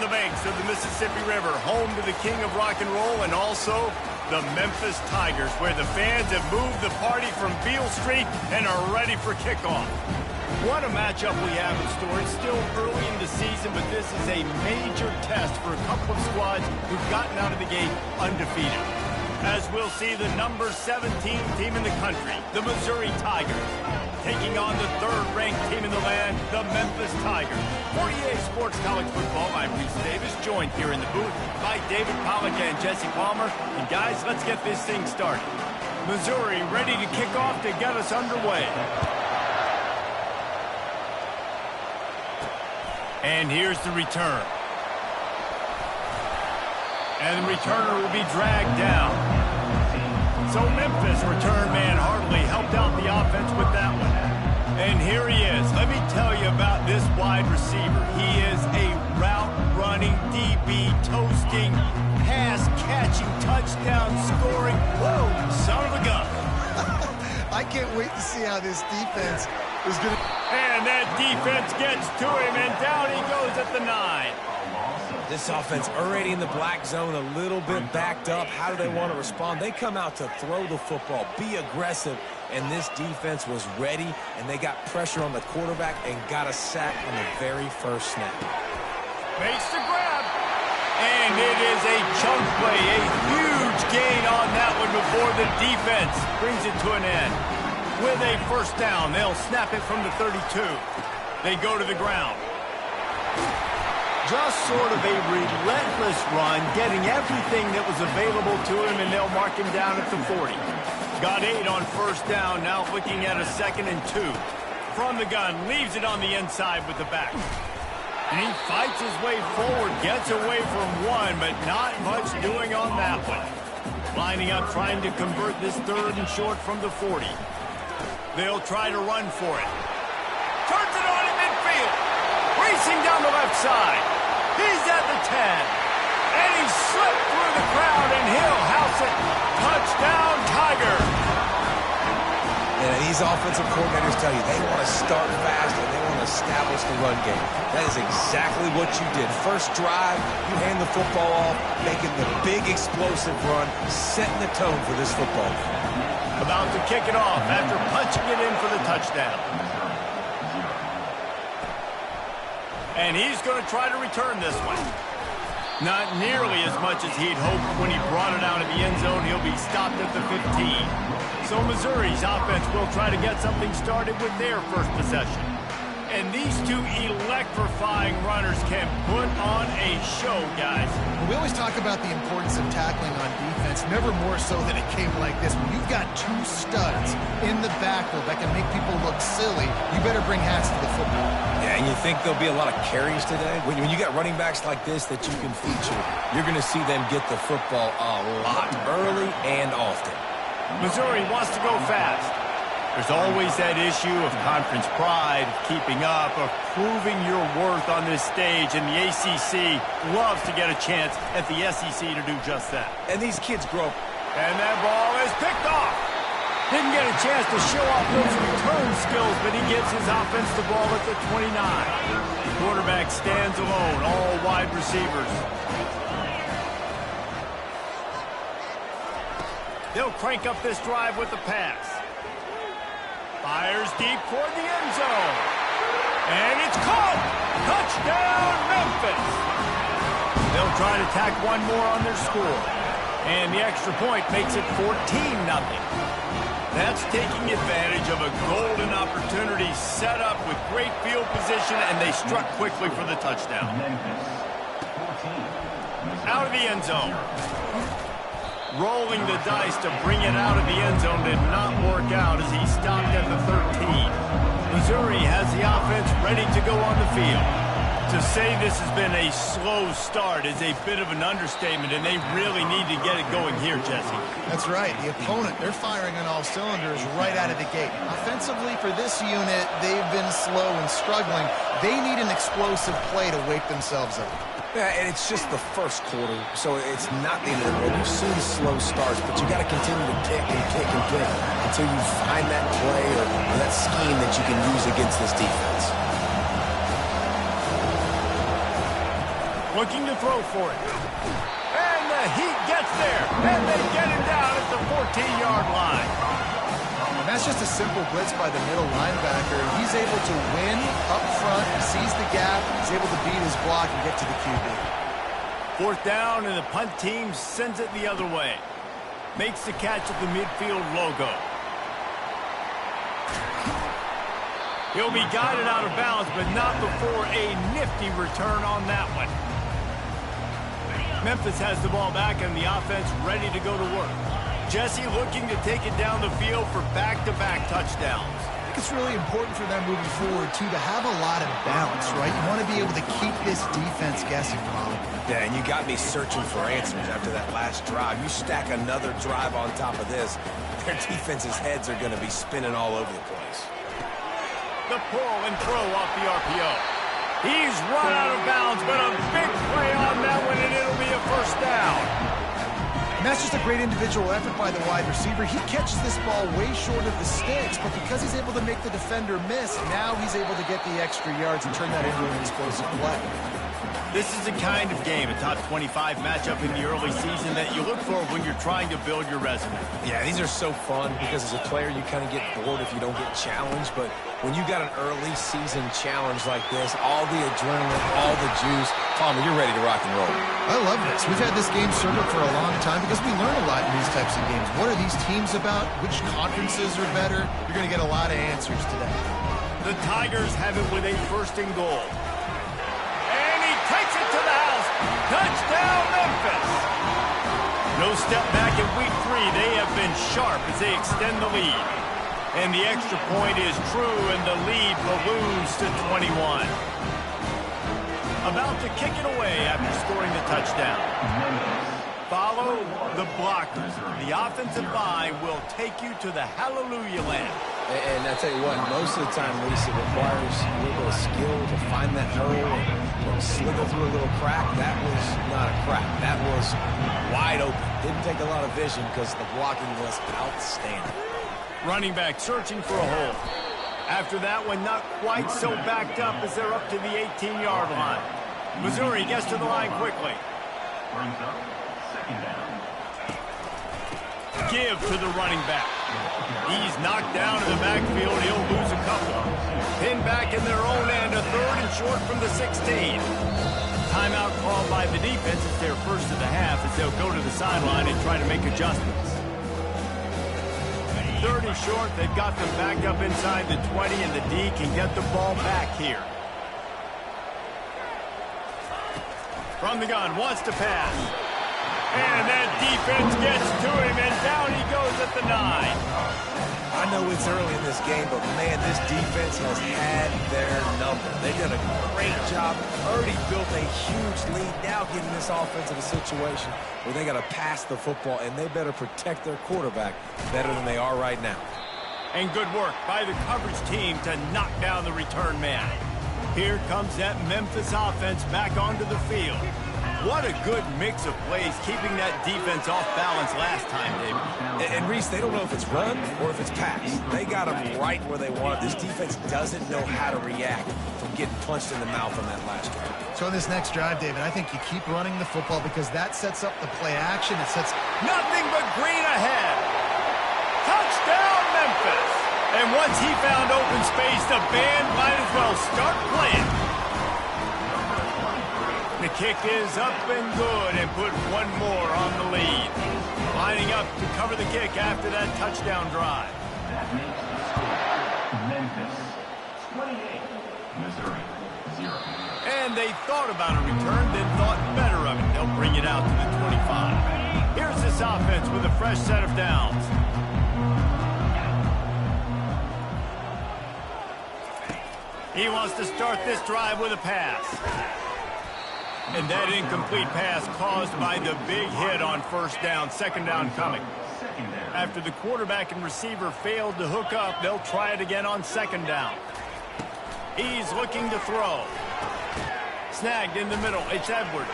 the banks of the Mississippi River, home to the king of rock and roll and also the Memphis Tigers, where the fans have moved the party from Beale Street and are ready for kickoff. What a matchup we have in store. It's still early in the season, but this is a major test for a couple of squads who've gotten out of the gate undefeated. As we'll see the number 17 team in the country, the Missouri Tigers, taking on the third-ranked team in the land, the Memphis Tigers. 48 Sports College Football, I'm Reese Davis, joined here in the booth by David Pollack and Jesse Palmer. And guys, let's get this thing started. Missouri ready to kick off to get us underway. And here's the return. And the returner will be dragged down. So Memphis return man Hartley helped out the offense with that one. And here he is. Let me tell you about this wide receiver. He is a route-running, DB, toasting, pass-catching, touchdown-scoring, whoa, son of a gun. I can't wait to see how this defense is going to... And that defense gets to him, and down he goes at the 9. This offense already in the black zone, a little bit backed up. How do they want to respond? They come out to throw the football, be aggressive, and this defense was ready, and they got pressure on the quarterback and got a sack on the very first snap. Makes the grab, and it is a chunk play, a huge gain on that one before the defense brings it to an end. With a first down, they'll snap it from the 32. They go to the ground. Just sort of a relentless run, getting everything that was available to him, and they'll mark him down at the 40. Got 8 on first down, now looking at a 2nd and 2. From the gun, leaves it on the inside with the back. And he fights his way forward, gets away from one, but not much doing on that one. Lining up, trying to convert this 3rd and short from the 40. They'll try to run for it. Turns it on in midfield. Racing down the left side. He's at the 10. And he slipped through the crowd, and he'll house it. Touchdown, Tigers. And these offensive coordinators tell you they want to start fast and they want to establish the run game. That is exactly what you did. First drive, you hand the football off, making the big explosive run, setting the tone for this football game. About to kick it off after punching it in for the touchdown. And he's going to try to return this one. Not nearly as much as he'd hoped when he brought it out of the end zone. He'll be stopped at the 15. So Missouri's offense will try to get something started with their first possession. And these two electrifying runners can put on a show, guys. We always talk about the importance of tackling on defense, never more so than it came like this. When you've got two studs in the backfield that can make people look silly, you better bring hats to the football. Yeah, and you think there'll be a lot of carries today? When you got running backs like this that you can feature, you're going to see them get the football a lot early and often. Missouri wants to go fast. There's always that issue of conference pride, of keeping up, of proving your worth on this stage, and the ACC loves to get a chance at the SEC to do just that. And these kids grow up. And that ball is picked off. Didn't get a chance to show off those return skills, but he gives his offense the ball at the 29. The quarterback stands alone, all wide receivers. They'll crank up this drive with the pass. Fires deep toward the end zone. And it's caught! Touchdown, Memphis! They'll try to tack one more on their score. And the extra point makes it 14-0. That's taking advantage of a golden opportunity set up with great field position, and they struck quickly for the touchdown. Out of the end zone. Rolling the dice to bring it out of the end zone did not work out as he stopped at the 13. Missouri has the offense ready to go on the field. To say this has been a slow start is a bit of an understatement, and they really need to get it going here, Jesse. That's right. The opponent, they're firing on all cylinders right out of the gate. Offensively, for this unit, they've been slow and struggling. They need an explosive play to wake themselves up. Yeah, and it's just the first quarter, so it's not the end of the road. You've seen slow starts, but you got to continue to kick and kick and kick until you find that play or that scheme that you can use against this defense. looking to throw for it. And the Heat gets there, and they get him down at the 14-yard line. And that's just a simple blitz by the middle linebacker. He's able to win up front, sees the gap, he's able to beat his block and get to the QB. Fourth down, and the punt team sends it the other way. Makes the catch at the midfield logo. He'll be guided out of bounds, but not before a nifty return on that one. Memphis has the ball back and the offense ready to go to work. Jesse looking to take it down the field for back-to-back touchdowns. I think it's really important for them moving forward, too, to have a lot of balance, right? You want to be able to keep this defense guessing, Rob. Yeah, and you got me searching for answers after that last drive. You stack another drive on top of this, their defense's heads are going to be spinning all over the place. The pull and throw off the RPO. He's run out of bounds, but a big play on that one, and it'll be a first down. And that's just a great individual effort by the wide receiver. He catches this ball way short of the sticks, but because he's able to make the defender miss, now he's able to get the extra yards and turn that into an explosive play. This is the kind of game, a top 25 matchup in the early season that you look for when you're trying to build your resume. Yeah, these are so fun because as a player, you kind of get bored if you don't get challenged. But when you got an early season challenge like this, all the adrenaline, all the juice, Palmer, you're ready to rock and roll. I love this. We've had this game circled for a long time because we learn a lot in these types of games. What are these teams about? Which conferences are better? You're going to get a lot of answers today. The Tigers have it with a first and goal. Takes it to the house. Touchdown, Memphis. No step back in week 3. They have been sharp as they extend the lead. And the extra point is true, and the lead balloons to 21. About to kick it away after scoring the touchdown. Follow the blockers. The offensive line will take you to the hallelujah land. And I tell you what, most of the time, Lisa, it requires a little bit of skill to find that hole and slither through a little crack. That was not a crack. That was wide open. Didn't take a lot of vision because the blocking was outstanding. Running back searching for a hole. After that one, not quite so backed up as they're up to the 18-yard line. Missouri gets to the line quickly. Brings up second down. Give to the running back. He's knocked down in the backfield. He'll lose a couple. Pinned back in their own end, a third and short from the 16. Timeout called by the defense. It's their first of the half as they'll go to the sideline and try to make adjustments. Third and short. They've got them backed up inside the 20, and the D can get the ball back here. From the gun, wants to pass. And that defense gets to him, and down he goes at the 9. I know it's early in this game, but man, this defense has had their number. They've done a great job, already built a huge lead, now getting this offense in a situation where they got to pass the football, and they better protect their quarterback better than they are right now. And good work by the coverage team to knock down the return man. Here comes that Memphis offense back onto the field. What a good mix of plays, keeping that defense off balance last time, David. And Reese, they don't know if it's run or if it's pass. They got them right where they want it. This defense doesn't know how to react from getting punched in the mouth on that last drive. So in this next drive, David, I think you keep running the football because that sets up the play action. It sets nothing but green ahead. Touchdown, Memphis. And once he found open space, the band might as well start playing. The kick is up and good and put one more on the lead. Lining up to cover the kick after that touchdown drive. That makes the score Memphis 28, Missouri 0. And they thought about a return, then thought better of it. They'll bring it out to the 25. Here's this offense with a fresh set of downs. He wants to start this drive with a pass. And that incomplete pass caused by the big hit on first down, second down coming. After the quarterback and receiver failed to hook up, they'll try it again on second down. He's looking to throw. Snagged in the middle, it's Edwards.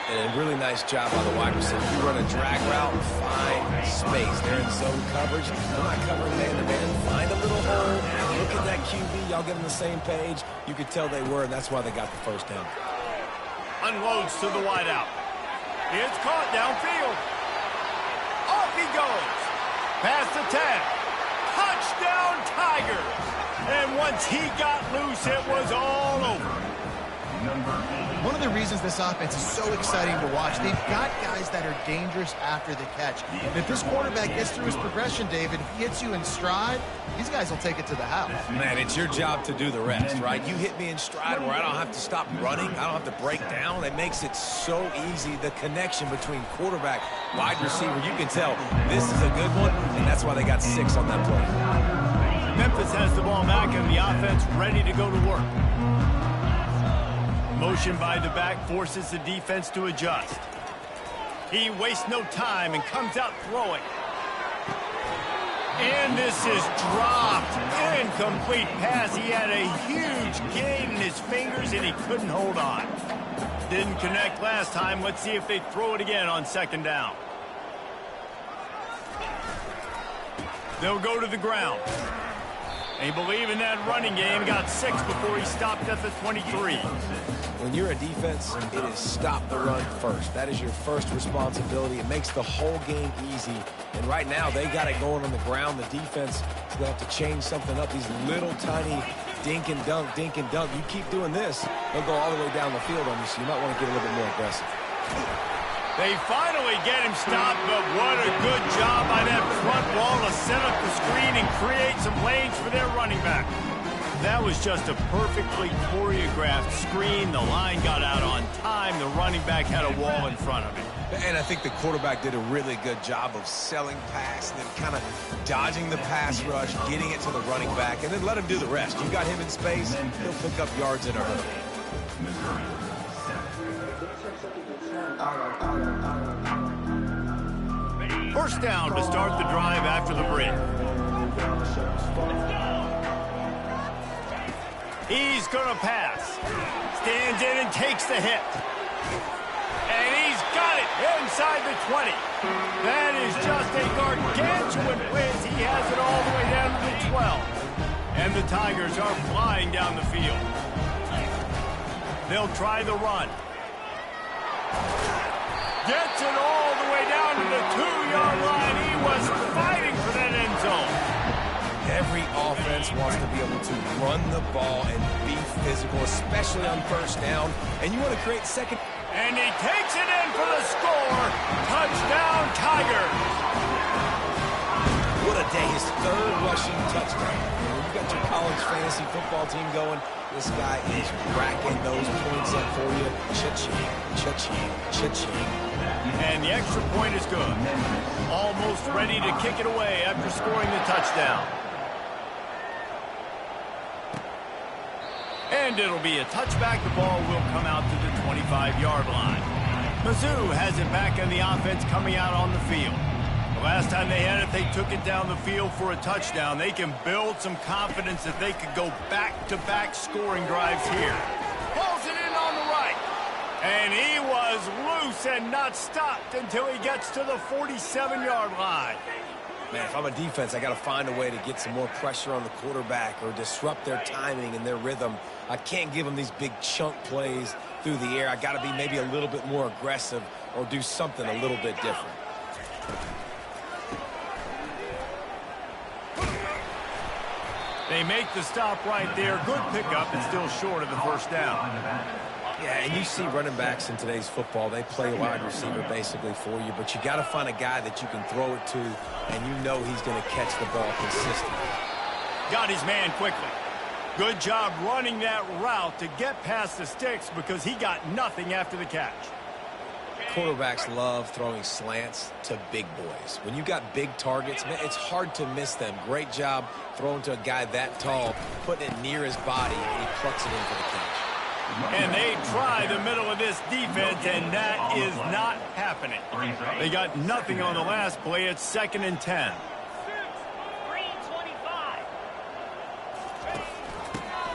And a really nice job by the wide receiver. You run a drag route, find space. They're in zone coverage. They're not covering man-to-man. Find a little hole. Look at that QB. Y'all get on the same page. You could tell they were, and that's why they got the first down. Unloads to the wideout. It's caught downfield. Off he goes. Past the 10. Touchdown Tigers. And once he got loose, it was all over. One of the reasons this offense is so exciting to watch, they've got guys that are dangerous after the catch. And if this quarterback gets through his progression, David, he hits you in stride, these guys will take it to the house. Man, it's your job to do the rest, right? You hit me in stride where I don't have to stop running. I don't have to break down. It makes it so easy. The connection between quarterback, wide receiver, you can tell this is a good one, and that's why they got 6 on that play. Memphis has the ball back and the offense ready to go to work. Motion by the back forces the defense to adjust. He wastes no time and comes out throwing. And this is dropped. Incomplete pass. He had a huge gain in his fingers and he couldn't hold on. Didn't connect last time. Let's see if they throw it again on second down. They'll go to the ground. They believe in that running game. Got 6 before he stopped at the 23. When you're a defense, it is stop the run first. That is your first responsibility. It makes the whole game easy. And right now, they got it going on the ground. The defense is going to have to change something up. These little tiny dink and dunk, dink and dunk. You keep doing this, they'll go all the way down the field on you, so you might want to get a little bit more aggressive. They finally get him stopped, but what a good job by that front wall to set up the screen and create some lanes for their running back. That was just a perfectly choreographed screen. The line got out on time. The running back had a wall in front of him. And I think the quarterback did a really good job of selling pass, and then kind of dodging the pass rush, getting it to the running back, and then let him do the rest. You got him in space, he'll pick up yards in a hurry. First down to start the drive after the break. He's going to pass. Stands in and takes the hit. And he's got it inside the 20. That is just a gargantuan whiz. He has it all the way down to the 12. And the Tigers are flying down the field. They'll try the run. Gets it all the way down to the 2-yard line. He was fighting for that end zone. Every offense wants to be able to run the ball and be physical, especially on first down. And you want to create second. And he takes it in for the score. Touchdown, Tigers. What a day. His 3rd rushing touchdown. When you got your college fantasy football team going, this guy is racking those points up for you. Cha-ching, cha-ching, cha-ching. And the extra point is good. Almost ready to kick it away after scoring the touchdown. And it'll be a touchback. The ball will come out to the 25-yard line. Mizzou has it back in the offense coming out on the field. The last time they had it, they took it down the field for a touchdown. They can build some confidence that they could go back-to-back scoring drives here. Pulls it in on the right. And he was loose and not stopped until he gets to the 47-yard line. Man, if I'm a defense, I got to find a way to get some more pressure on the quarterback or disrupt their timing and their rhythm. I can't give them these big chunk plays through the air. I got to be maybe a little bit more aggressive or do something a little bit different. They make the stop right there. Good pickup and still short of the first down. Yeah, and you see running backs in today's football, they play wide receiver basically for you, but you got to find a guy that you can throw it to, and you know he's going to catch the ball consistently. Got his man quickly. Good job running that route to get past the sticks because he got nothing after the catch. Quarterbacks love throwing slants to big boys. When you got big targets, man, it's hard to miss them. Great job throwing to a guy that tall, putting it near his body, and he plucks it in for the catch. And they try the middle of this defense, and that is not happening. They got nothing on the last play. It's 2nd and 10.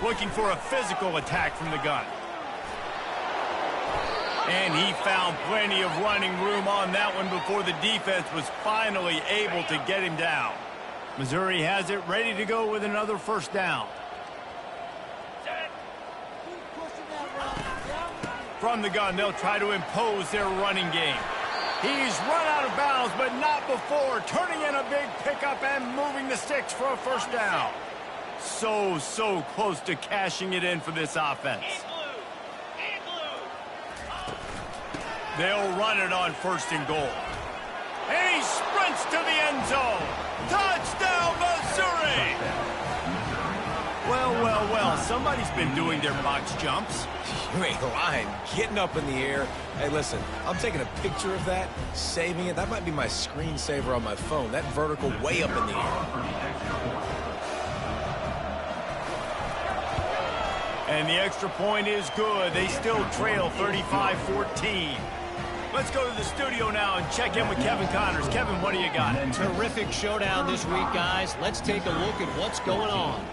Looking for a physical attack from the gun. And he found plenty of running room on that one before the defense was finally able to get him down. Missouri has it ready to go with another first down. From the gun, they'll try to impose their running game. He's run out of bounds, but not before turning in a big pickup and moving the sticks for a first down. So close to cashing it in for this offense. They'll run it on 1st and goal. And he sprints to the end zone. Touchdown, Missouri! Well, somebody's been doing their box jumps. You ain't lying. Getting up in the air. Hey, listen, I'm taking a picture of that, saving it. That might be my screensaver on my phone. That vertical way up in the air. And the extra point is good. They still trail 35-14. Let's go to the studio now and check in with Kevin Connors. Kevin, what do you got? Terrific showdown this week, guys. Let's take a look at what's going on.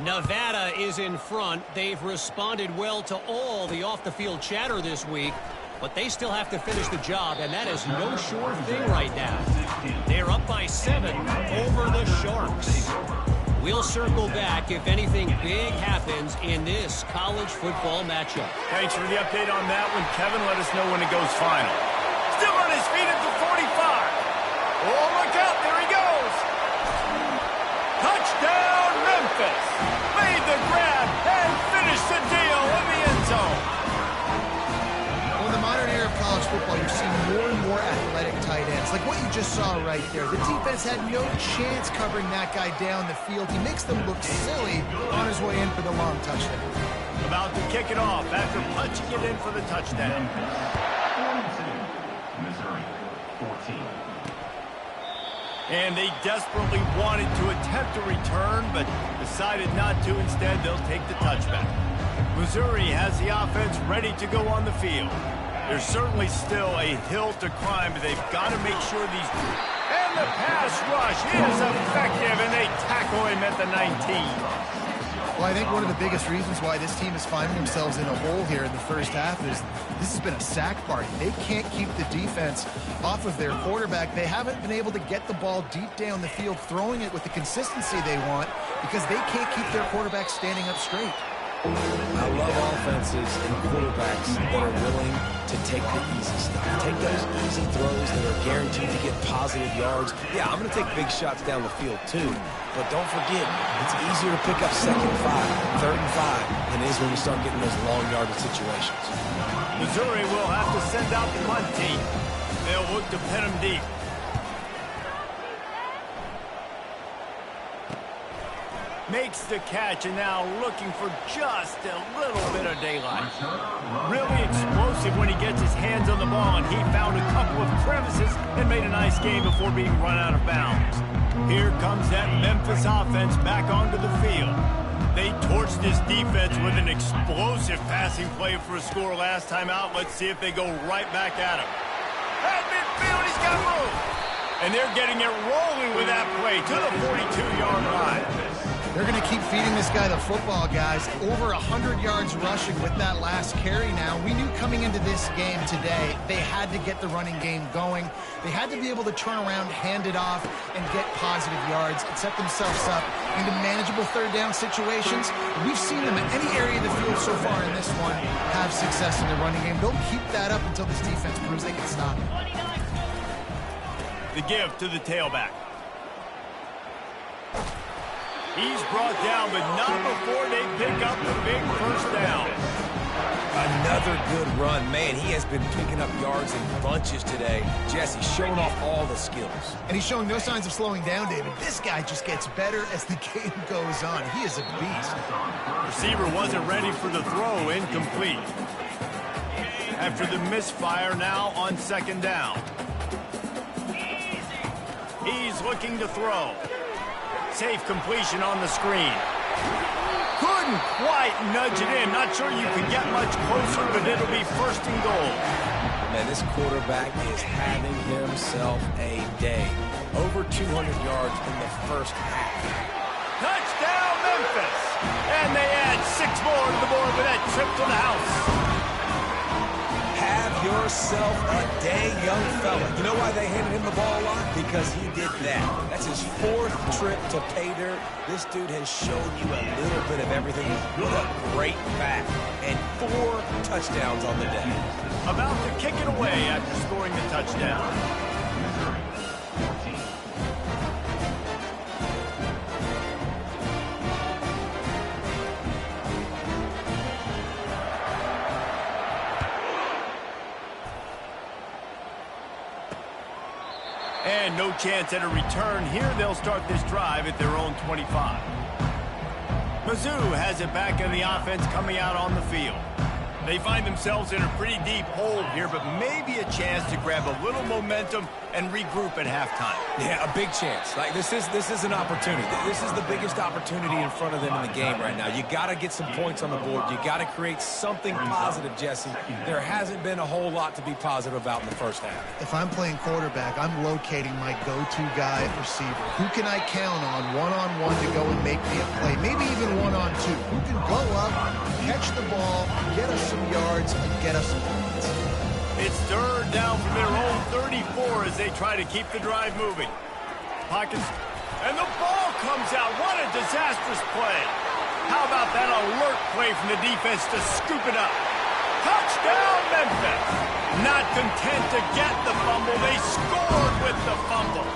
Nevada is in front. They've responded well to all the off-the-field chatter this week, but they still have to finish the job, and that is no sure thing right now. They're up by 7 over the Sharks. We'll circle back if anything big happens in this college football matchup. Thanks for the update on that one, Kevin. Let us know when it goes final. Still on his feet at the 45. Oh, look out. There he goes. Touchdown, Memphis. Made the grab and finished the deal in the end zone. Well, in the modern era of college football, you're seeing more and more athletic tight ends. Like what you just saw right there. The defense had no chance covering that guy down the field. He makes them look silly on his way in for the long touchdown. About to kick it off after punching it in for the touchdown. 42, Missouri, 14. And they desperately wanted to attempt a return, but decided not to. Instead, they'll take the touchback. Missouri has the offense ready to go on the field. There's certainly still a hill to climb, but they've got to make sure these... And the pass rush is effective, and they tackle him at the 19. Well, I think one of the biggest reasons why this team is finding themselves in a hole here in the first half is this has been a sack party. They can't keep the defense off of their quarterback. They haven't been able to get the ball deep down the field, throwing it with the consistency they want because they can't keep their quarterback standing up straight. I love offenses and quarterbacks that are willing to take the easy stuff. Take those easy throws that are guaranteed to get positive yards. Yeah, I'm going to take big shots down the field too. But don't forget, it's easier to pick up 2nd and 5, 3rd and 5 than it is when you start getting those long yardage situations. Missouri will have to send out the punt team. They'll look to pin them deep. Makes the catch, and now looking for just a little bit of daylight. Really explosive when he gets his hands on the ball, and he found a couple of crevices and made a nice game before being run out of bounds. Here comes that Memphis offense back onto the field. They torched this defense with an explosive passing play for a score last time out. Let's see if they go right back at him. At midfield, he's got room. And they're getting it rolling with that play to the 42-yard line. They're going to keep feeding this guy the football, guys. Over 100 yards rushing with that last carry now. We knew coming into this game today, they had to get the running game going. They had to be able to turn around, hand it off, and get positive yards and set themselves up into manageable 3rd down situations. We've seen them in any area of the field so far in this one have success in the running game. They'll keep that up until this defense proves they can stop it. The give to the tailback. He's brought down, but not before they pick up the big first down. Another good run. Man, he has been picking up yards in bunches today. Jesse showing off all the skills. And he's showing no signs of slowing down, David. This guy just gets better as the game goes on. He is a beast. Receiver wasn't ready for the throw. Incomplete. After the misfire, now on 2nd down. He's looking to throw. Safe completion on the screen. Couldn't quite nudge it in. Not sure you could get much closer, but it'll be 1st and goal. Man, this quarterback is having himself a day. Over 200 yards in the first half. Touchdown, Memphis! And they add 6 more to the board with that trip to the house. Have yourself a day, young fella. You know why they handed him the ball a lot? Because he did that. That's his 4th trip to pay dirt. This dude has shown you a little bit of everything. What a great back. And 4 touchdowns on the day. About to kick it away after scoring the touchdown. Missouri, 14. And no chance at a return. Here they'll start this drive at their own 25. Mizzou has it back in the offense coming out on the field. They find themselves in a pretty deep hole here, but maybe a chance to grab a little momentum and regroup at halftime. Yeah, a big chance. Like this is an opportunity. This is the biggest opportunity in front of them in the game right now. You got to get some points on the board. You got to create something positive, Jesse. There hasn't been a whole lot to be positive about in the first half. If I'm playing quarterback, I'm locating my go-to guy at receiver. Who can I count on one-on-one to go and make me a play? Maybe even one-on-two. Who can go up, catch the ball, get us some yards, and get us some points? It's 3rd down from their own 34 as they try to keep the drive moving. Pockets, and the ball comes out. What a disastrous play. How about that alert play from the defense to scoop it up? Touchdown, Memphis. Not content to get the fumble, they scored with the fumble.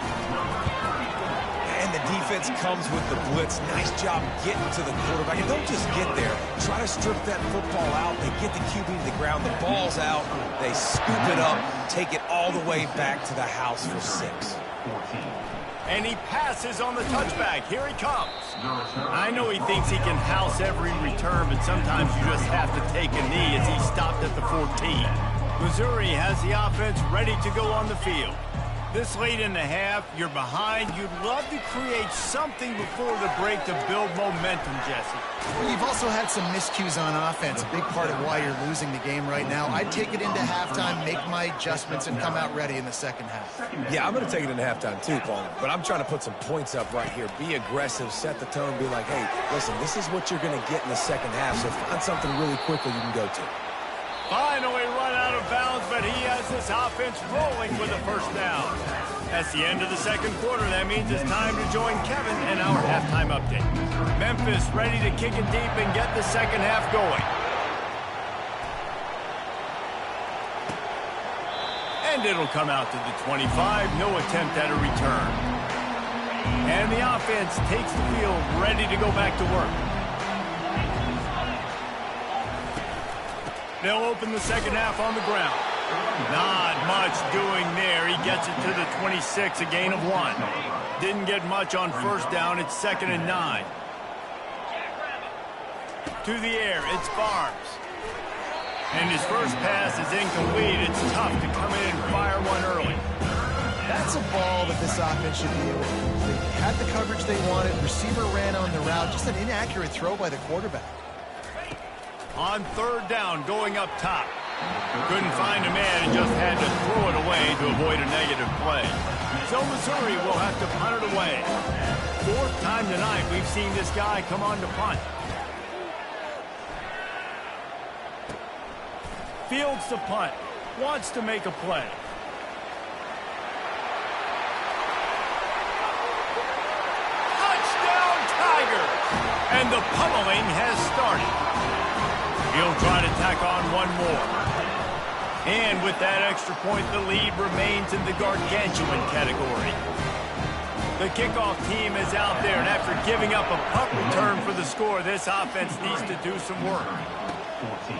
And the defense comes with the blitz. Nice job getting to the quarterback. And don't just get there. Try to strip that football out. They get the QB to the ground. The ball's out. They scoop it up, take it all the way back to the house for 6. 14. And he passes on the touchback. Here he comes. I know he thinks he can house every return, but sometimes you just have to take a knee as he stopped at the 14. Missouri has the offense ready to go on the field. This late in the half, you're behind. You'd love to create something before the break to build momentum, Jesse. Well, you've also had some miscues on offense, a big part of why you're losing the game right now. I'd take it into halftime, make my adjustments, and come out ready in the second half. Yeah, I'm going to take it into halftime too, Paul. But I'm trying to put some points up right here. Be aggressive, set the tone, be like, hey, listen, this is what you're going to get in the second half, so find something really quickly you can go to. Finally run out of bounds, but he has this offense rolling with a first down. That's the end of the second quarter. That means it's time to join Kevin and our halftime update. Memphis ready to kick it deep and get the second half going. And it'll come out to the 25. No attempt at a return. And the offense takes the field, ready to go back to work. They'll open the second half on the ground. Not much doing there. He gets it to the 26, a gain of 1. Didn't get much on first down. It's 2nd and 9. To the air, it's Barnes. And his first pass is incomplete. It's tough to come in and fire one early. That's a ball that this offense should be able to complete. They had the coverage they wanted. Receiver ran on the route. Just an inaccurate throw by the quarterback. On 3rd down, going up top. Couldn't find a man and just had to throw it away to avoid a negative play. So Missouri will have to punt it away. 4th time tonight we've seen this guy come on to punt. Fields to punt. Wants to make a play. Touchdown Tigers! And the pummeling has started. He'll try to tack on one more. And with that extra point, the lead remains in the gargantuan category. The kickoff team is out there, and after giving up a punt return for the score, this offense needs to do some work. 14.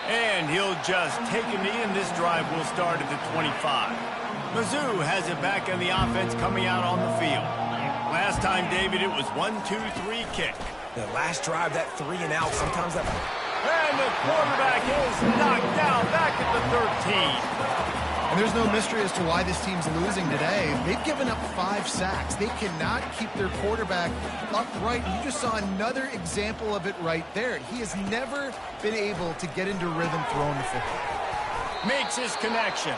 And he'll just take a knee, and this drive will start at the 25. Mizzou has it back in the offense coming out on the field. Last time, David, it was 1-2-3 kick. The last drive, that 3 and out, sometimes that... And the quarterback is knocked down back at the 13. And there's no mystery as to why this team's losing today. They've given up 5 sacks. They cannot keep their quarterback upright. You just saw another example of it right there. He has never been able to get into rhythm throwing the football. Makes his connection.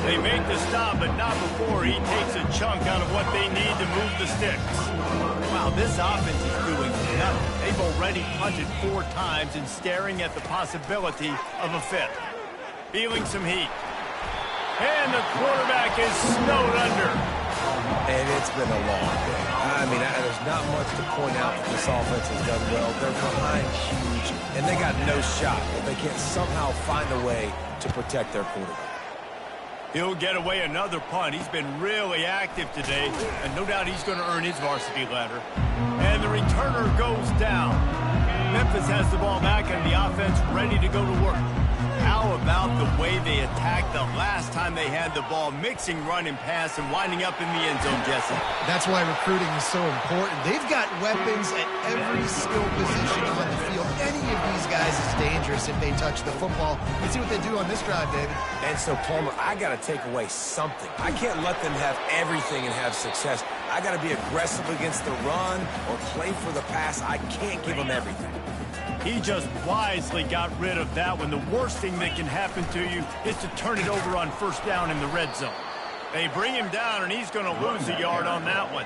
They make the stop, but not before he takes a chunk out of what they need to move the sticks. Wow, this offense is doing nothing. They've already punted 4 times and staring at the possibility of a 5th. feeling some heat. And the quarterback is snowed under. And it's been a long day. I mean, there's not much to point out that this offense has done well. They're behind huge, and they got no shot if they can't somehow find a way to protect their quarterback. He'll get away another punt. He's been really active today, and no doubt he's going to earn his varsity letter. And the returner goes down. Memphis has the ball back, and the offense ready to go to work. How about the way they attacked the last time they had the ball, mixing run and pass and winding up in the end zone, Jesse? That's why recruiting is so important. They've got weapons at every skill position on the field. Any of these guys is dangerous if they touch the football. Let's see what they do on this drive, David. And so, Palmer, I got to take away something. I can't let them have everything and have success. I got to be aggressive against the run or play for the pass. I can't give them everything. He just wisely got rid of that one. The worst thing that can happen to you is to turn it over on first down in the red zone. They bring him down, and he's going to lose a yard on that one.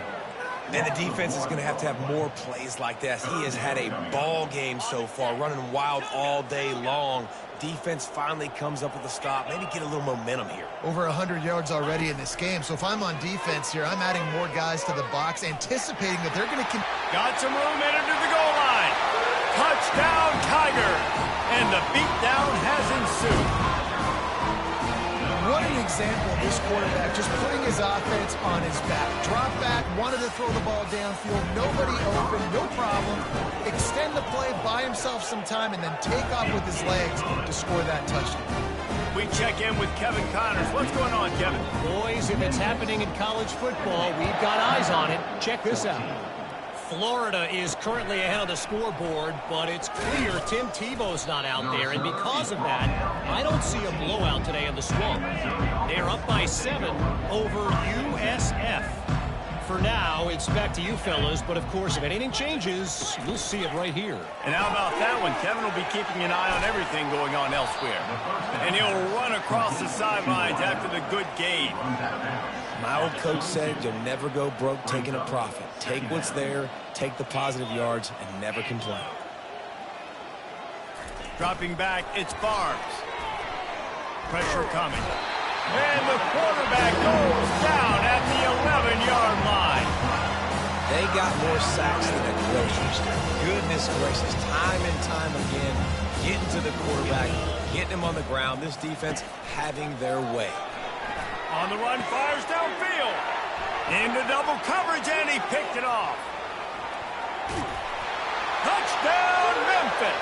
And the defense is going to have more plays like this. He has had a ball game so far, running wild all day long. Defense finally comes up with a stop. Maybe get a little momentum here. Over 100 yards already in this game. So if I'm on defense here, I'm adding more guys to the box, anticipating that they're going to... Got some room headed to the goal line. Touchdown, Tigers! And the beatdown has ensued. What an example of this quarterback, just putting his offense on his back. Drop back, wanted to throw the ball downfield, nobody open, no problem. Extend the play, buy himself some time, and then take off with his legs to score that touchdown. We check in with Kevin Connors. What's going on, Kevin? Boys, if it's happening in college football, we've got eyes on it. Check this out. Florida is currently ahead of the scoreboard, but it's clear Tim Tebow's not out there, and because of that, I don't see a blowout today in the Swamp. They're up by 7 over USF. For now, it's back to you fellas, but of course, if anything changes, you'll see it right here. And how about that one? Kevin will be keeping an eye on everything going on elsewhere. And he'll run across the sidelines after the good gain. My old coach said you'll never go broke taking a profit. Take what's there, take the positive yards, and never complain. Dropping back, it's Barnes. Pressure coming. And the quarterback goes down at the 11-yard line. They got more sacks than a grocery store. Goodness gracious, time and time again, getting to the quarterback, getting him on the ground. This defense having their way. On the run, fires downfield. Into double coverage, and he picked it off. Touchdown, Memphis.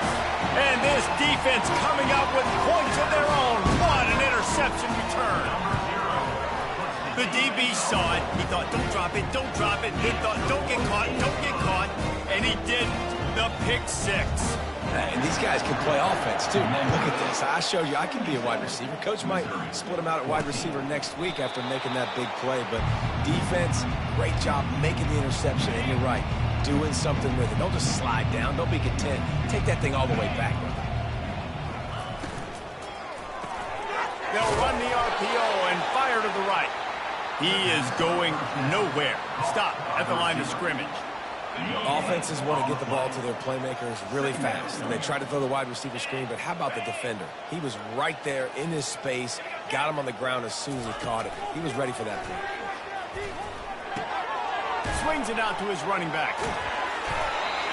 And this defense coming up with points of their own. What an interception return. The DB saw it. He thought, don't drop it, don't drop it. He thought, don't get caught, don't get caught. And he did the pick six. And these guys can play offense, too. Look at this. I showed you I can be a wide receiver. Coach might split him out at wide receiver next week after making that big play. But defense, great job making the interception. And you're right, doing something with it. Don't just slide down. Don't be content. Take that thing all the way back. They'll run the RPO and fire to the right. He is going nowhere. Stop at the line of scrimmage. Offenses want to get the ball to their playmakers really fast, and they try to throw the wide receiver screen, but how about the defender? He was right there in his space, got him on the ground as soon as he caught it. He was ready for that play. Swings it out to his running back.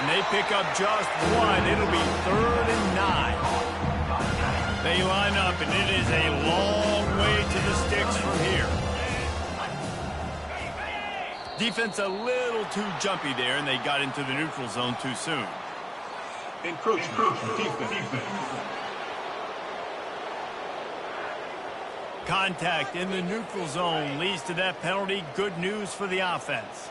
And they pick up just one. It'll be 3rd and 9. They line up, and it is a long way to the sticks from here. Defense a little too jumpy there, and they got into the neutral zone too soon. Encroachment. Defense. Contact in the neutral zone leads to that penalty. Good news for the offense.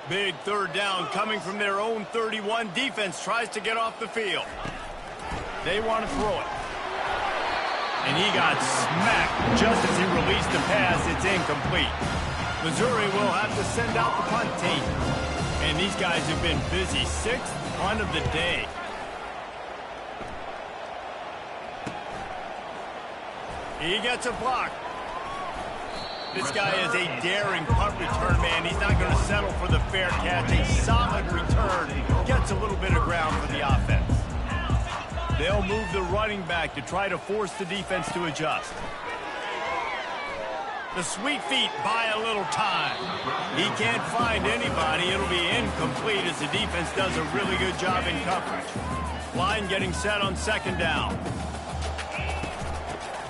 Big 3rd down coming from their own 31. Defense tries to get off the field. They want to throw it. And he got smacked just as he released the pass. It's incomplete. Missouri will have to send out the punt team. And these guys have been busy. 6th punt of the day. He gets a block. This guy is a daring punt return man. He's not going to settle for the fair catch. A solid return. Gets a little bit of ground for the offense. They'll move the running back to try to force the defense to adjust. The sweet feet buy a little time. He can't find anybody. It'll be incomplete as the defense does a really good job in coverage. Line getting set on second down.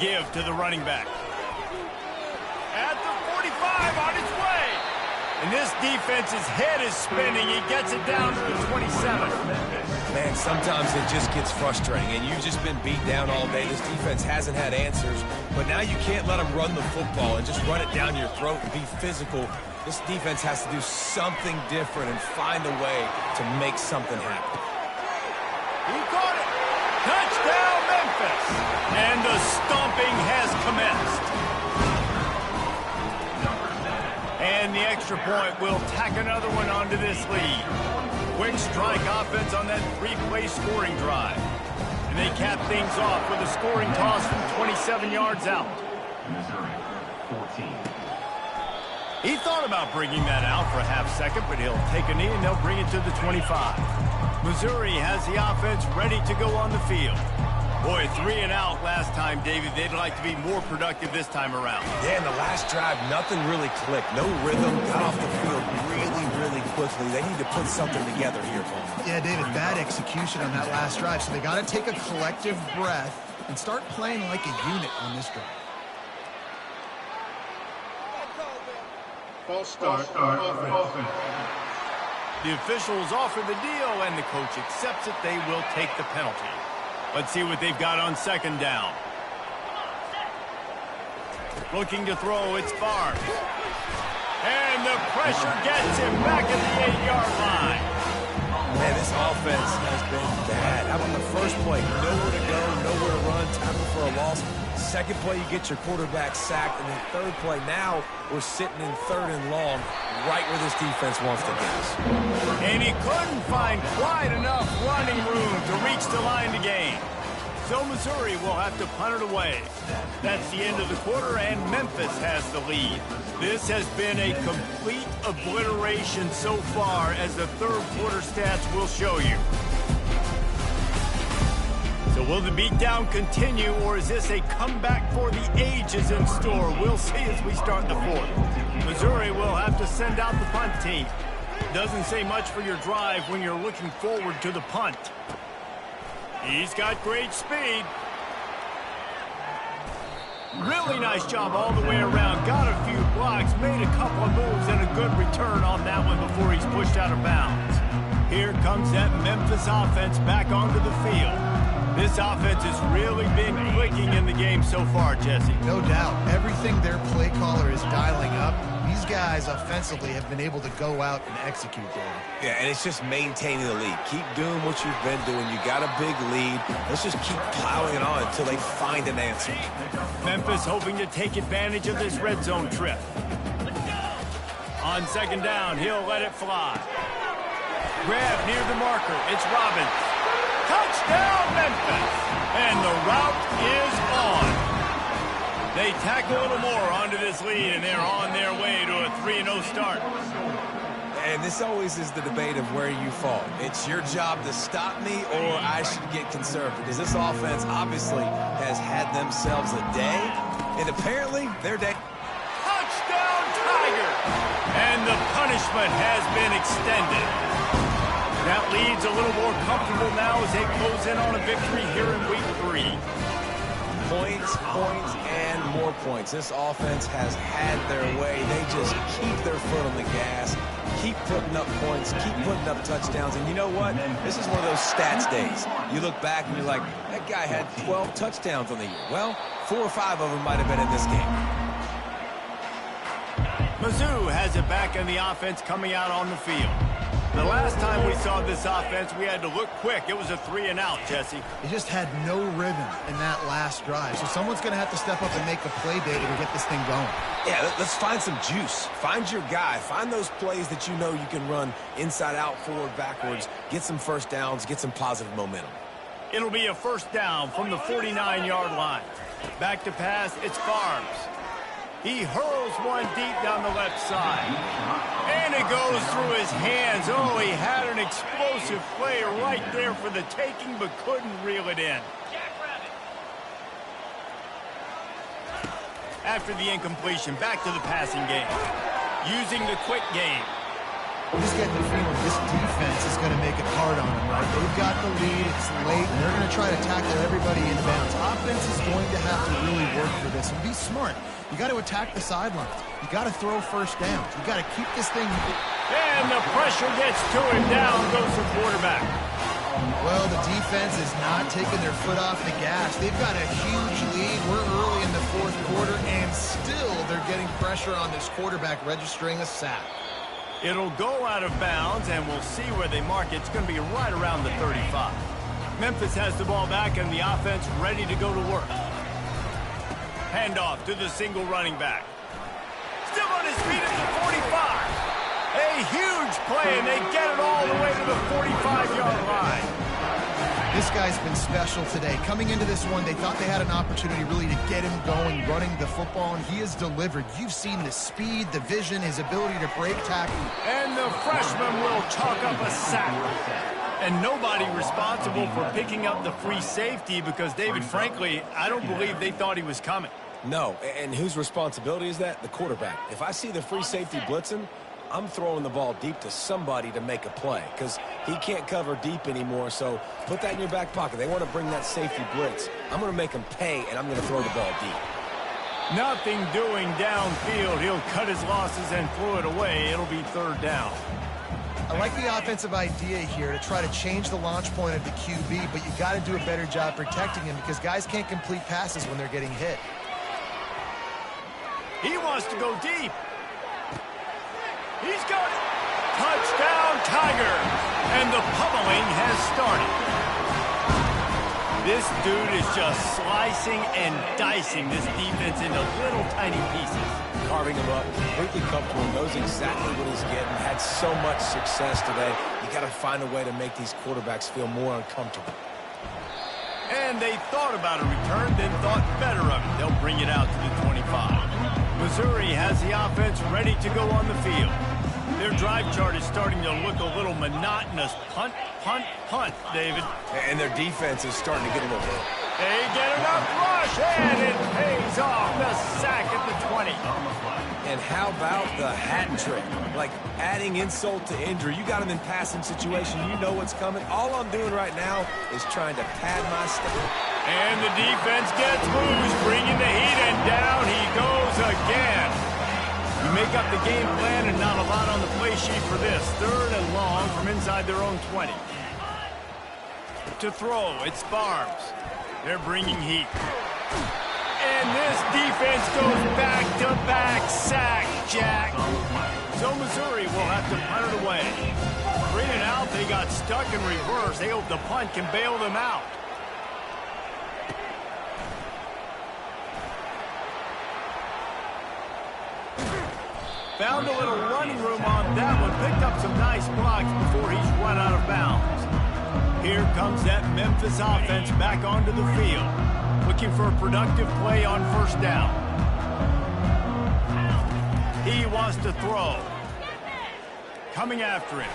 Give to the running back. At the 45, on its way. And this defense's head is spinning. He gets it down to the 27. Man, sometimes it just gets frustrating, and you've just been beat down all day. This defense hasn't had answers, but now you can't let them run the football and just run it down your throat and be physical. This defense has to do something different and find a way to make something happen. He caught it. Touchdown, Memphis. And the stomping has commenced. And the extra point will tack another one onto this lead. Quick strike offense on that three-play scoring drive. And they cap things off with a scoring toss from 27 yards out. He thought about bringing that out for a half second, but he'll take a knee and they'll bring it to the 25. Missouri has the offense ready to go on the field. Boy, 3 and out last time, David. They'd like to be more productive this time around. Yeah, in the last drive, nothing really clicked. No rhythm, got off the field really quickly. They need to put something together here, Paul. Yeah, David, bad execution on that last drive, so they got to take a collective breath and start playing like a unit on this drive. False start. Offense. The officials offer the deal, and the coach accepts it. They will take the penalty. Let's see what they've got on second down. Looking to throw, it's Barnes. And the pressure gets him back at the 8-yard line. Man, this offense has been bad. How about the first play? Nowhere to go, nowhere to run, tackle for a loss. Second play, you get your quarterback sacked. And then third play, now we're sitting in third and long, right where this defense wants to get us. And he couldn't find quite enough running room to reach the line to gain. So Missouri will have to punt it away. That's the end of the quarter, and Memphis has the lead. This has been a complete obliteration so far, as the third quarter stats will show you. So will the beatdown continue, or is this a comeback for the ages in store? We'll see as we start the fourth. Missouri will have to send out the punt team. Doesn't say much for your drive when you're looking forward to the punt. He's got great speed. Really nice job all the way around. Got a few blocks, made a couple of moves, and a good return on that one before he's pushed out of bounds. Here comes that Memphis offense back onto the field. This offense has really been clicking in the game so far, Jesse. No doubt. Everything their play caller is dialing up, these guys offensively have been able to go out and execute there. Yeah, and it's just maintaining the lead. Keep doing what you've been doing. You got a big lead. Let's just keep plowing it on until they find an answer. Memphis hoping to take advantage of this red zone trip. On second down, he'll let it fly. Grab near the marker. It's Robbins. Touchdown, Memphis! And the route is on. They tack a little more onto this lead, and they're on their way to a 3-0 start. And this always is the debate of where you fall. It's your job to stop me, or I should get conservative, because this offense obviously has had themselves a day, and apparently their day. Touchdown, Tigers! And the punishment has been extended. That lead's a little more comfortable now as they close in on a victory here in week 3. Points, and more points. This offense has had their way. They just keep their foot on the gas, keep putting up points, keep putting up touchdowns. And you know what? This is one of those stats days. You look back and you're like, that guy had 12 touchdowns on the year. Well, 4 or 5 of them might have been in this game. Mizzou has it back in the offense coming out on the field. The last time we saw this offense, we had to look quick. It was a 3-and-out, Jesse. They just had no rhythm in that last drive. So someone's going to have to step up and make a play, David, to get this thing going. Yeah, let's find some juice. Find your guy. Find those plays that you know you can run inside out, forward, backwards. Get some first downs. Get some positive momentum. It'll be a first down from the 49-yard line. Back to pass, it's Farms. He hurls one deep down the left side. And it goes through his hands. Oh, he had an explosive play right there for the taking, but couldn't reel it in. After the incompletion, back to the passing game. Using the quick game. I'm just getting the feeling this defense is going to make it hard on them, right? They've got the lead, it's late, and they're going to try to tackle everybody in bounds. Offense is going to have to really work for this and be smart. You got to attack the sidelines. You got to throw first downs. You got to keep this thing. And the pressure gets to him. Down goes the quarterback. Well, the defense is not taking their foot off the gas. They've got a huge lead. We're early in the fourth quarter, and still they're getting pressure on this quarterback, registering a sack. It'll go out of bounds, and we'll see where they mark it. It's going to be right around the 35. Memphis has the ball back, and the offense ready to go to work. Handoff to the single running back. Still on his feet at the 45. A huge play, and they get it all the way to the 45-yard line. This guy's been special today. Coming into this one, they thought they had an opportunity really to get him going, running the football, and he has delivered. You've seen the speed, the vision, his ability to break tackle. And the freshman will chalk up a sack. And nobody responsible for picking up the free safety because, David, frankly, I don't believe they thought he was coming. No, and whose responsibility is that? The quarterback. If I see the free safety blitzing, I'm throwing the ball deep to somebody to make a play because he can't cover deep anymore, so put that in your back pocket. They want to bring that safety blitz. I'm going to make him pay, and I'm going to throw the ball deep. Nothing doing downfield. He'll cut his losses and throw it away. It'll be third down. I like the offensive idea here to try to change the launch point of the QB, but you got to do a better job protecting him because guys can't complete passes when they're getting hit. He wants to go deep. He's got it. Touchdown, Tigers. And the pummeling has started. This dude is just slicing and dicing this defense into little tiny pieces. Carving him up, completely comfortable, knows exactly what he's getting, had so much success today. You got to find a way to make these quarterbacks feel more uncomfortable. And they thought about a return, then thought better of it. They'll bring it out to the 25. Missouri has the offense ready to go on the field. Their drive chart is starting to look a little monotonous. Punt, punt, punt, David. And their defense is starting to get a little bit. They get enough rush, and it pays off. The sack at the 20. And how about the hat trick? Like adding insult to injury. You got him in passing situation. You know what's coming. All I'm doing right now is trying to pad my step. And the defense gets loose, bringing the heat, and down he goes again. You make up the game plan and not a lot on the play sheet for this. Third and long from inside their own 20. To throw, it's Barnes. They're bringing heat. And this defense goes back-to-back sack, Jack. So Missouri will have to punt it away. 3 and out, they got stuck in reverse. They hope the punt can bail them out. Found a little running room on that one. Picked up some nice blocks before he's run out of bounds. Here comes that Memphis offense back onto the field. Looking for a productive play on first down. He wants to throw. Coming after him.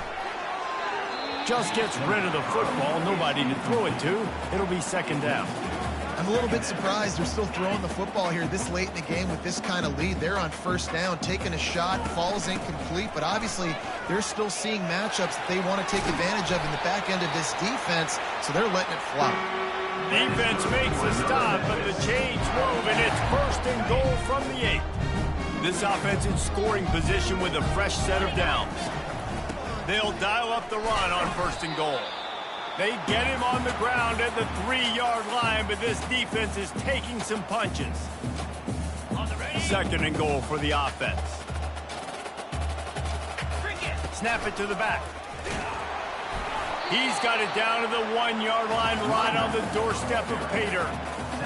Just gets rid of the football. Nobody to throw it to. It'll be second down. I'm a little bit surprised they're still throwing the football here this late in the game with this kind of lead. They're on first down, taking a shot, falls incomplete, but obviously they're still seeing matchups that they want to take advantage of in the back end of this defense, so they're letting it fly. Defense makes a stop, but the chains move, and it's first and goal from the 8. This offense in scoring position with a fresh set of downs. They'll dial up the run on first and goal. They get him on the ground at the 3-yard line, but this defense is taking some punches. Second and goal for the offense. Snap it to the back. He's got it down to the 1-yard line right on the doorstep of Pater.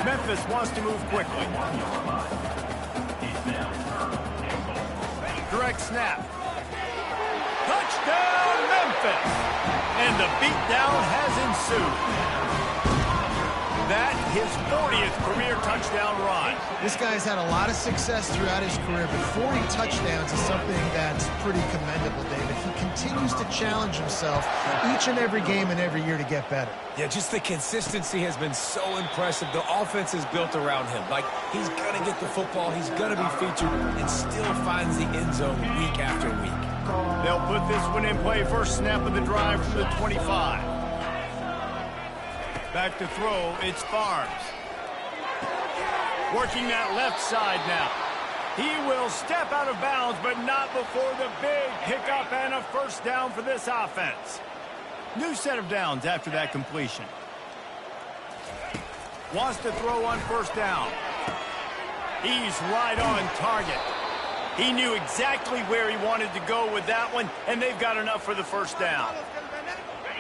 Memphis wants to move quickly. Direct snap. Touchdown, Memphis! And the beatdown has ensued. that his 40th career touchdown run. This guy's had a lot of success throughout his career, but 40 touchdowns is something that's pretty commendable, David. He continues to challenge himself each and every game and every year to get better. Yeah, just the consistency has been so impressive. The offense is built around him. Like, he's going to get the football, he's going to be featured, and still finds the end zone week after week. They'll put this one in play. First snap of the drive from the 25. Back to throw, it's Barnes. Working that left side now. He will step out of bounds, but not before the big pickup and a first down for this offense. New set of downs after that completion. Wants to throw on first down. He's right on target. He knew exactly where he wanted to go with that one, and they've got enough for the first down.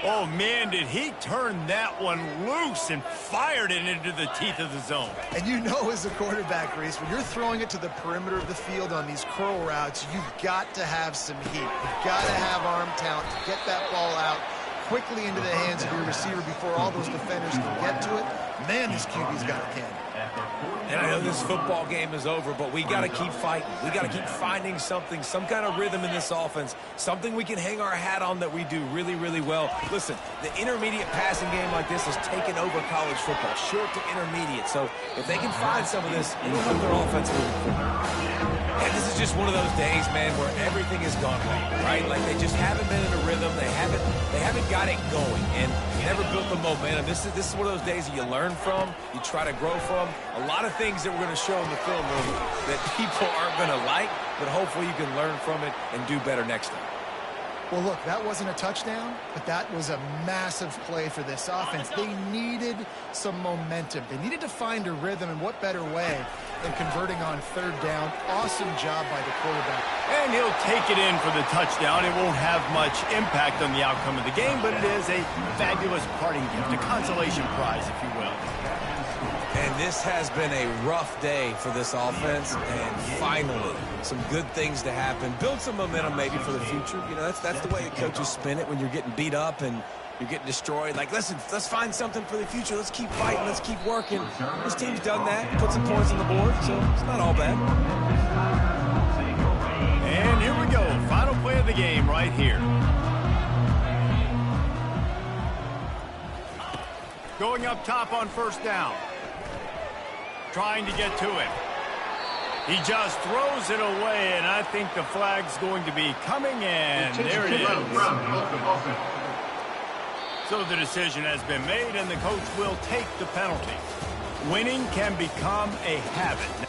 Oh, man, did he turn that one loose and fired it into the teeth of the zone. And you know as a quarterback, Reese, when you're throwing it to the perimeter of the field on these curl routes, you've got to have some heat. You've got to have arm talent to get that ball out quickly into the hands of your receiver before all those defenders can get to it. Man, this QB's got a cannon. And I know this football game is over, but we got to keep fighting. We got to keep finding something, some kind of rhythm in this offense, something we can hang our hat on that we do really, really well. Listen, the intermediate passing game like this has taken over college football, short to intermediate. So if they can find some of this, it'll help their offense moving forward. And this is just one of those days, man, where everything has gone wrong, right? Like they just haven't been in a rhythm. They haven't got it going and never built the momentum. This is one of those days that you learn from, you try to grow from. A lot of things that we're going to show in the film room that people aren't going to like, but hopefully you can learn from it and do better next time. Well, look, that wasn't a touchdown, but that was a massive play for this offense. They needed some momentum. They needed to find a rhythm, and what better way than converting on third down. Awesome job by the quarterback. And he'll take it in for the touchdown. It won't have much impact on the outcome of the game, but it is a fabulous parting gift, a consolation prize, if you will. And this has been a rough day for this offense, and finally, some good things to happen. Build some momentum maybe for the future. You know, that's the way the coaches spin it when you're getting beat up and you're getting destroyed. Like, listen, let's find something for the future. Let's keep fighting. Let's keep working. This team's done that, put some points on the board, so it's not all bad. And here we go. Final play of the game right here. Going up top on first down. Trying to get to him. He just throws it away, and I think the flag's going to be coming, and there it is. So the decision has been made, and the coach will take the penalty. Winning can become a habit.